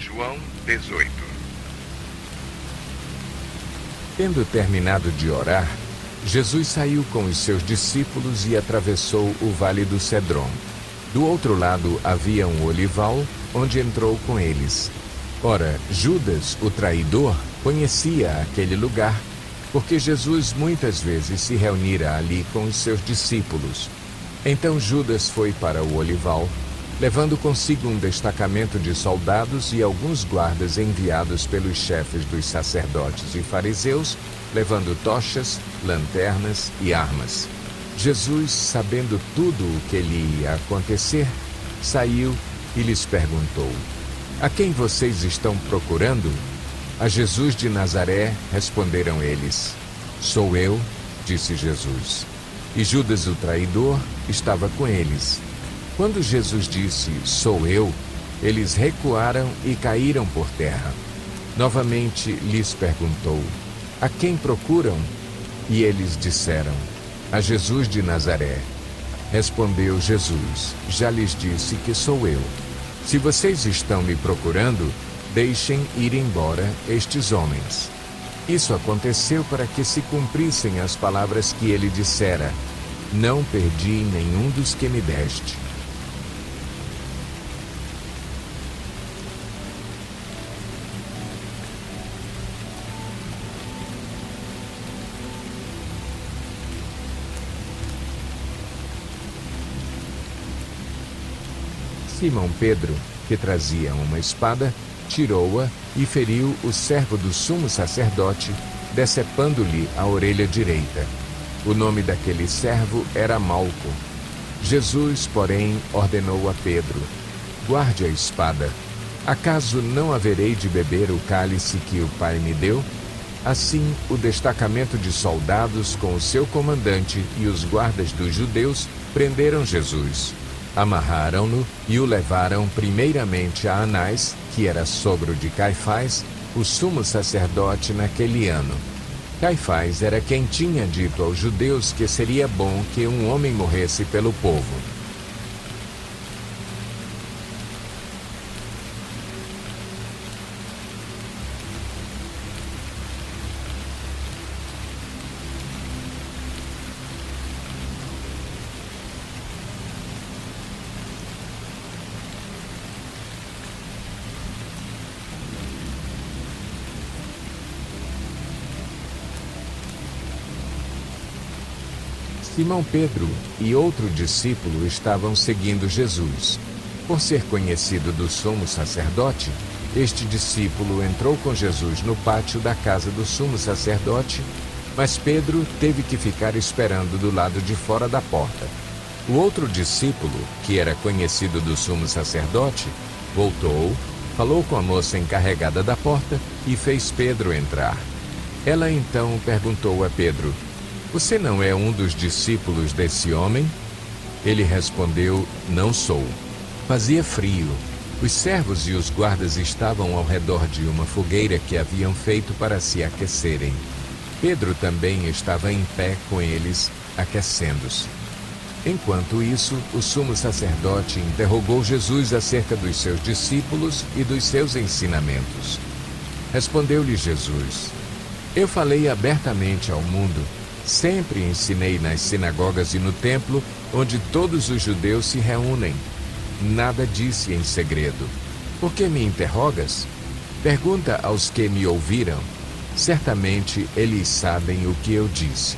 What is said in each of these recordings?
João 18. Tendo terminado de orar, Jesus saiu com os seus discípulos e atravessou o vale do Cedron. Do outro lado havia um olival, onde entrou com eles. Ora, Judas, o traidor, conhecia aquele lugar, porque Jesus muitas vezes se reunira ali com os seus discípulos. Então Judas foi para o olival, levando consigo um destacamento de soldados e alguns guardas enviados pelos chefes dos sacerdotes e fariseus, levando tochas, lanternas e armas. Jesus, sabendo tudo o que lhe ia acontecer, saiu e lhes perguntou: "A quem vocês estão procurando?" "A Jesus de Nazaré", responderam eles. "Sou eu", disse Jesus. E Judas, o traidor, estava com eles. Quando Jesus disse, "Sou eu", eles recuaram e caíram por terra. Novamente lhes perguntou: "A quem procuram?" E eles disseram: "A Jesus de Nazaré." Respondeu Jesus: "Já lhes disse que sou eu. Se vocês estão me procurando, deixem ir embora estes homens." Isso aconteceu para que se cumprissem as palavras que ele dissera: "Não perdi nenhum dos que me deste." Simão Pedro, que trazia uma espada, tirou-a e feriu o servo do sumo sacerdote, decepando-lhe a orelha direita. O nome daquele servo era Malco. Jesus, porém, ordenou a Pedro: "Guarde a espada. Acaso não haverei de beber o cálice que o Pai me deu?" Assim, o destacamento de soldados com o seu comandante e os guardas dos judeus prenderam Jesus. Amarraram-no e o levaram primeiramente a Anás, que era sogro de Caifás, o sumo sacerdote naquele ano. Caifás era quem tinha dito aos judeus que seria bom que um homem morresse pelo povo. Simão Pedro e outro discípulo estavam seguindo Jesus. Por ser conhecido do sumo sacerdote, este discípulo entrou com Jesus no pátio da casa do sumo sacerdote, mas Pedro teve que ficar esperando do lado de fora da porta. O outro discípulo, que era conhecido do sumo sacerdote, voltou, falou com a moça encarregada da porta e fez Pedro entrar. Ela então perguntou a Pedro: "Você não é um dos discípulos desse homem?" Ele respondeu: "Não sou." Fazia frio. Os servos e os guardas estavam ao redor de uma fogueira que haviam feito para se aquecerem. Pedro também estava em pé com eles, aquecendo-se. Enquanto isso, o sumo sacerdote interrogou Jesus acerca dos seus discípulos e dos seus ensinamentos. Respondeu-lhe Jesus: "Eu falei abertamente ao mundo. Sempre ensinei nas sinagogas e no templo, onde todos os judeus se reúnem. Nada disse em segredo. Por que me interrogas? Pergunta aos que me ouviram. Certamente eles sabem o que eu disse."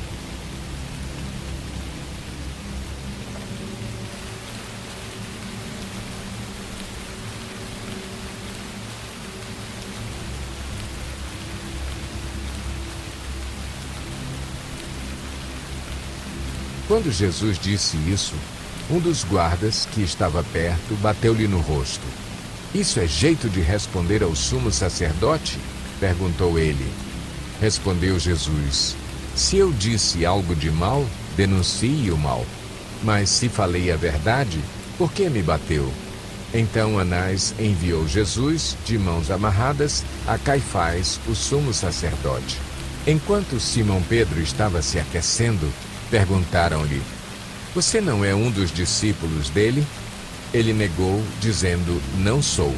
Quando Jesus disse isso, um dos guardas, que estava perto, bateu-lhe no rosto. "Isso é jeito de responder ao sumo sacerdote?" perguntou ele. Respondeu Jesus: "Se eu disse algo de mal, denuncie o mal. Mas se falei a verdade, por que me bateu?" Então Anás enviou Jesus, de mãos amarradas, a Caifás, o sumo sacerdote. Enquanto Simão Pedro estava se aquecendo, perguntaram-lhe: "Você não é um dos discípulos dele?" Ele negou, dizendo: "Não sou."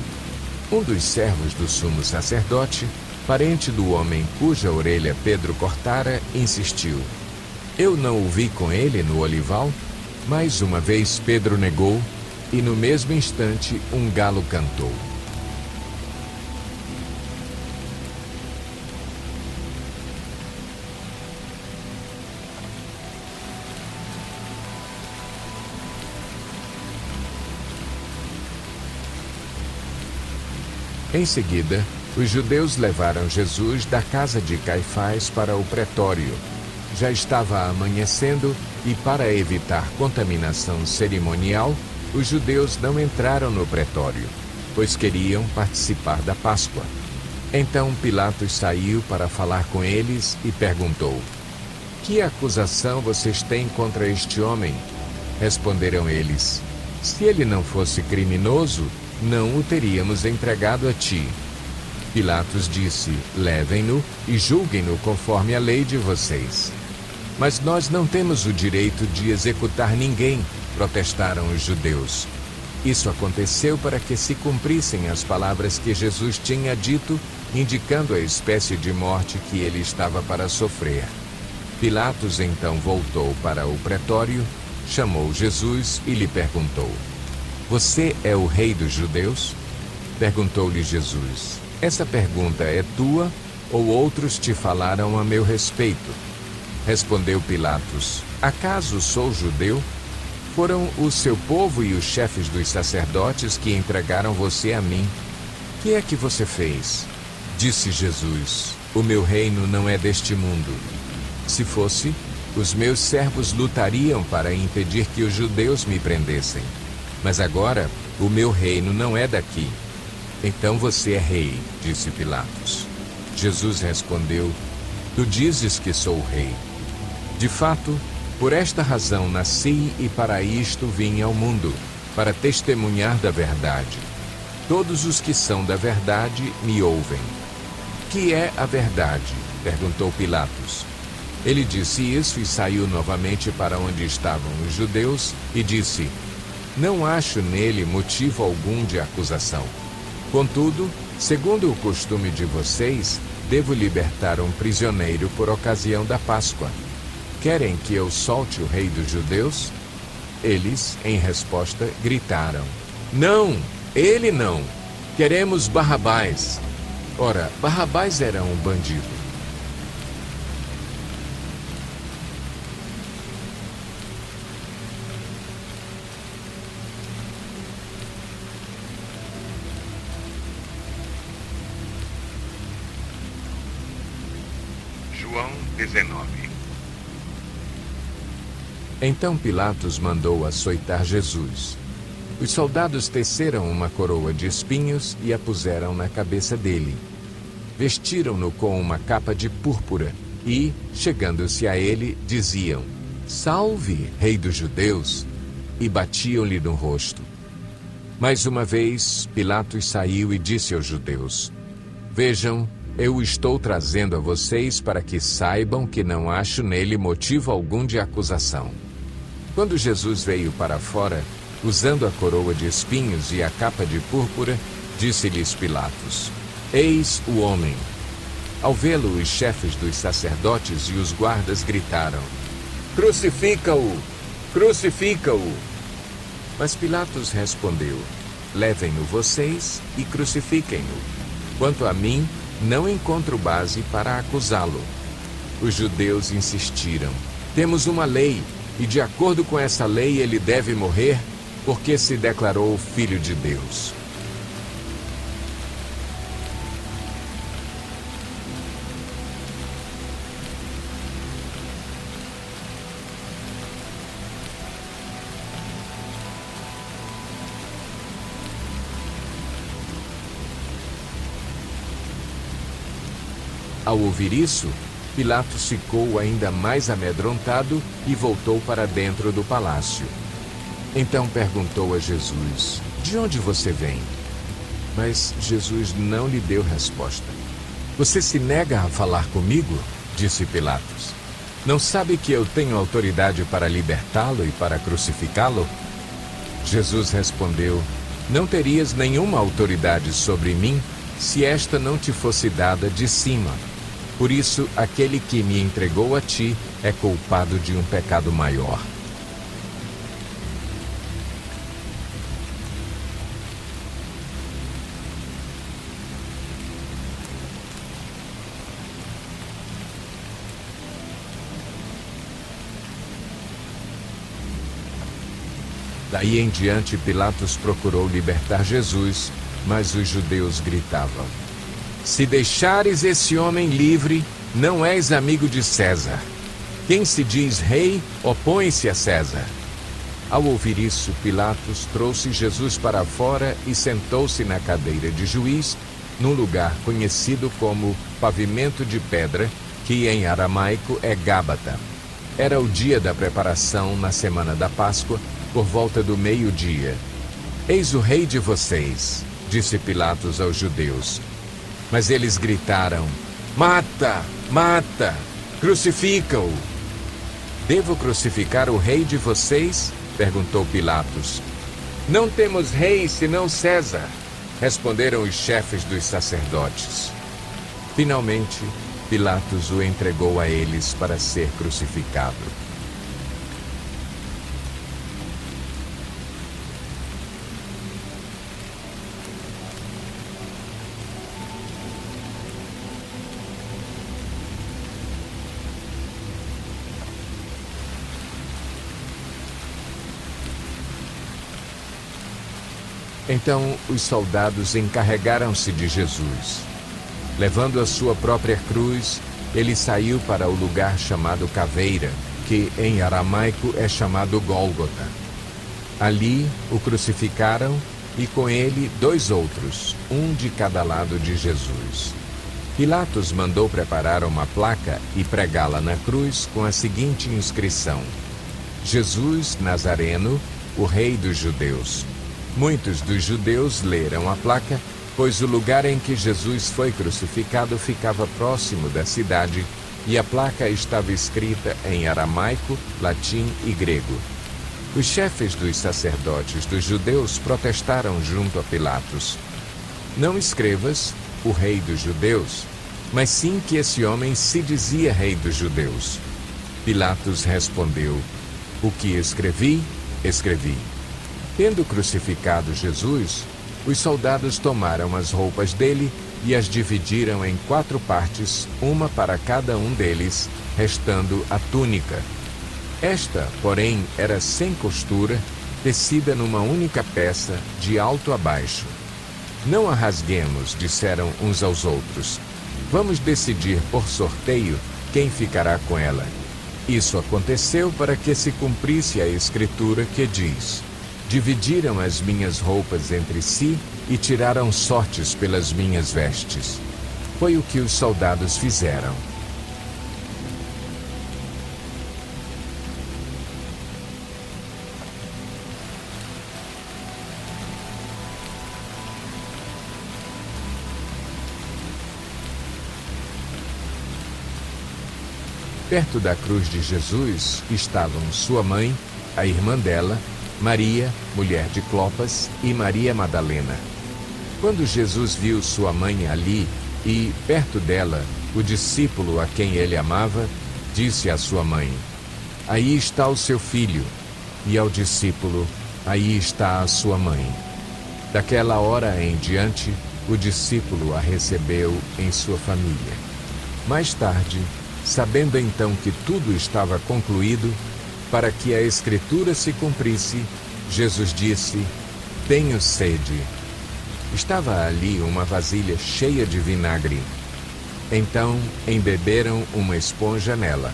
Um dos servos do sumo sacerdote, parente do homem cuja orelha Pedro cortara, insistiu: Eu não o vi com ele no olival? Mais uma vez Pedro negou, e no mesmo instante um galo cantou. Em seguida, os judeus levaram Jesus da casa de Caifás para o pretório. Já estava amanhecendo e, para evitar contaminação cerimonial, os judeus não entraram no pretório, pois queriam participar da Páscoa. Então Pilatos saiu para falar com eles e perguntou: Que acusação vocês têm contra este homem? Responderam eles: Se ele não fosse criminoso, não o teríamos entregado a ti. Pilatos disse: Levem-no e julguem-no conforme a lei de vocês. Mas nós não temos o direito de executar ninguém, protestaram os judeus. Isso aconteceu para que se cumprissem as palavras que Jesus tinha dito, indicando a espécie de morte que ele estava para sofrer. Pilatos então voltou para o pretório, chamou Jesus e lhe perguntou: Você é o rei dos judeus? Perguntou-lhe Jesus: Essa pergunta é tua ou outros te falaram a meu respeito? Respondeu Pilatos: Acaso sou judeu? Foram o seu povo e os chefes dos sacerdotes que entregaram você a mim. Que é que você fez? Disse Jesus: O meu reino não é deste mundo. Se fosse, os meus servos lutariam para impedir que os judeus me prendessem. Mas agora, o meu reino não é daqui. Então você é rei, disse Pilatos. Jesus respondeu: Tu dizes que sou rei. De fato, por esta razão nasci e para isto vim ao mundo, para testemunhar da verdade. Todos os que são da verdade me ouvem. Que é a verdade? Perguntou Pilatos. Ele disse isso e saiu novamente para onde estavam os judeus e disse: Não acho nele motivo algum de acusação. Contudo, segundo o costume de vocês, devo libertar um prisioneiro por ocasião da Páscoa. Querem que eu solte o rei dos judeus? Eles, em resposta, gritaram: Não, ele não. Queremos Barrabás. Ora, Barrabás era um bandido. João 19. Então Pilatos mandou açoitar Jesus. Os soldados teceram uma coroa de espinhos e a puseram na cabeça dele. Vestiram-no com uma capa de púrpura e, chegando-se a ele, diziam: Salve, rei dos judeus! E batiam-lhe no rosto. Mais uma vez, Pilatos saiu e disse aos judeus: Vejam, eu o estou trazendo a vocês para que saibam que não acho nele motivo algum de acusação. Quando Jesus veio para fora, usando a coroa de espinhos e a capa de púrpura, disse-lhes Pilatos: Eis o homem. Ao vê-lo, os chefes dos sacerdotes e os guardas gritaram: Crucifica-o! Crucifica-o! Mas Pilatos respondeu: Levem-no vocês e crucifiquem-no. Quanto a mim, não encontro base para acusá-lo. Os judeus insistiram: Temos uma lei, e de acordo com essa lei ele deve morrer, porque se declarou filho de Deus. Ao ouvir isso, Pilatos ficou ainda mais amedrontado e voltou para dentro do palácio. Então perguntou a Jesus: De onde você vem? Mas Jesus não lhe deu resposta. Você se nega a falar comigo? Disse Pilatos. Não sabe que eu tenho autoridade para libertá-lo e para crucificá-lo? Jesus respondeu: Não terias nenhuma autoridade sobre mim se esta não te fosse dada de cima. Por isso, aquele que me entregou a ti é culpado de um pecado maior. Daí em diante, Pilatos procurou libertar Jesus, mas os judeus gritavam: Se deixares esse homem livre, não és amigo de César. Quem se diz rei, opõe-se a César. Ao ouvir isso, Pilatos trouxe Jesus para fora e sentou-se na cadeira de juiz, num lugar conhecido como Pavimento de Pedra, que em aramaico é Gábata. Era o dia da preparação na semana da Páscoa, por volta do meio-dia. Eis o rei de vocês, disse Pilatos aos judeus. Mas eles gritaram: Mata! Mata! Crucifica-o! Devo crucificar o rei de vocês? Perguntou Pilatos. Não temos rei senão César, responderam os chefes dos sacerdotes. Finalmente, Pilatos o entregou a eles para ser crucificado. Então os soldados encarregaram-se de Jesus. Levando a sua própria cruz, ele saiu para o lugar chamado Caveira, que em aramaico é chamado Gólgota. Ali o crucificaram e com ele 2 outros, um de cada lado de Jesus. Pilatos mandou preparar uma placa e pregá-la na cruz com a seguinte inscrição: Jesus Nazareno, o Rei dos Judeus. Muitos dos judeus leram a placa, pois o lugar em que Jesus foi crucificado ficava próximo da cidade e a placa estava escrita em aramaico, latim e grego. Os chefes dos sacerdotes dos judeus protestaram junto a Pilatos: Não escrevas o Rei dos Judeus, mas sim que esse homem se dizia Rei dos Judeus. Pilatos respondeu: O que escrevi, escrevi. Tendo crucificado Jesus, os soldados tomaram as roupas dele e as dividiram em 4 partes, uma para cada um deles, restando a túnica. Esta, porém, era sem costura, tecida numa única peça, de alto a baixo. Não a rasguemos, disseram uns aos outros. Vamos decidir por sorteio quem ficará com ela. Isso aconteceu para que se cumprisse a escritura que diz: Dividiram as minhas roupas entre si e tiraram sortes pelas minhas vestes. Foi o que os soldados fizeram. Perto da cruz de Jesus estavam sua mãe, a irmã dela, Maria, mulher de Clopas, e Maria Madalena. Quando Jesus viu sua mãe ali e, perto dela, o discípulo a quem ele amava, disse à sua mãe: Aí está o seu filho. E ao discípulo: Aí está a sua mãe. Daquela hora em diante, o discípulo a recebeu em sua família. Mais tarde, sabendo então que tudo estava concluído, para que a Escritura se cumprisse, Jesus disse: Tenho sede. Estava ali uma vasilha cheia de vinagre. Então embeberam uma esponja nela.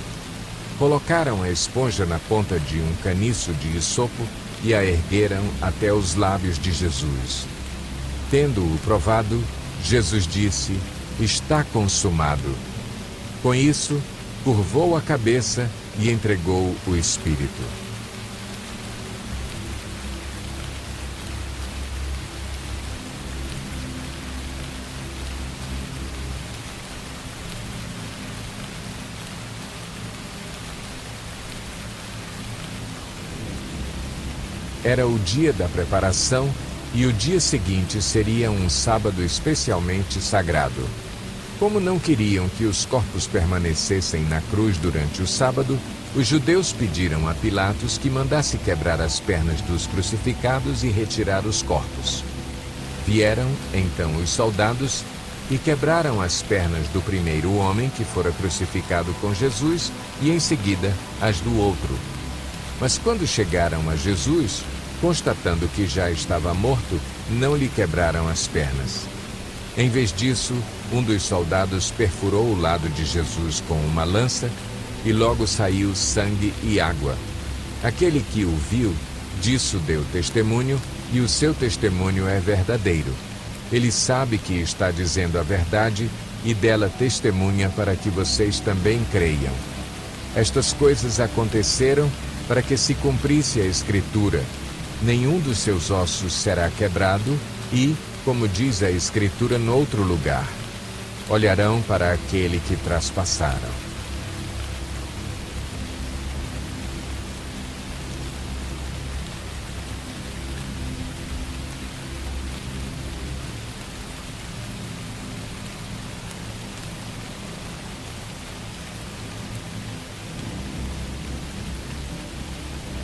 Colocaram a esponja na ponta de um caniço de isopo e a ergueram até os lábios de Jesus. Tendo-o provado, Jesus disse: Está consumado. Com isso, curvou a cabeça e entregou o Espírito. Era o dia da preparação e o dia seguinte seria um sábado especialmente sagrado. Como não queriam que os corpos permanecessem na cruz durante o sábado, os judeus pediram a Pilatos que mandasse quebrar as pernas dos crucificados e retirar os corpos. Vieram, então, os soldados e quebraram as pernas do primeiro homem que fora crucificado com Jesus e, em seguida, as do outro. Mas quando chegaram a Jesus, constatando que já estava morto, não lhe quebraram as pernas. Em vez disso, um dos soldados perfurou o lado de Jesus com uma lança e logo saiu sangue e água. Aquele que o viu, disso deu testemunho, e o seu testemunho é verdadeiro. Ele sabe que está dizendo a verdade e dela testemunha para que vocês também creiam. Estas coisas aconteceram para que se cumprisse a Escritura. Nenhum dos seus ossos será quebrado e, como diz a Escritura noutro lugar, olharão para aquele que traspassaram.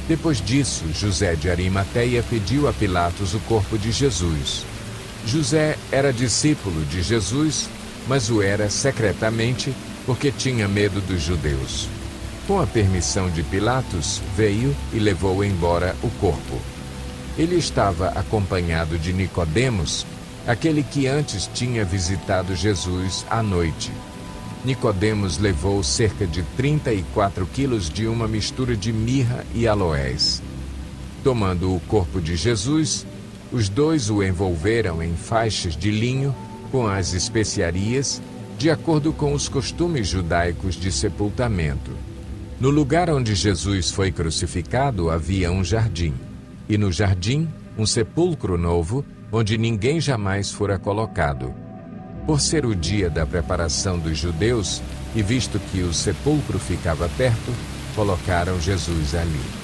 Depois disso, José de Arimateia pediu a Pilatos o corpo de Jesus. José era discípulo de Jesus, mas o era secretamente porque tinha medo dos judeus. Com a permissão de Pilatos, veio e levou embora o corpo. Ele estava acompanhado de Nicodemos, aquele que antes tinha visitado Jesus à noite. Nicodemos levou cerca de 34 quilos de uma mistura de mirra e aloés. Tomando o corpo de Jesus, os dois o envolveram em faixas de linho com as especiarias, de acordo com os costumes judaicos de sepultamento. No lugar onde Jesus foi crucificado havia um jardim, e no jardim um sepulcro novo, onde ninguém jamais fora colocado. Por ser o dia da preparação dos judeus, e visto que o sepulcro ficava perto, colocaram Jesus ali.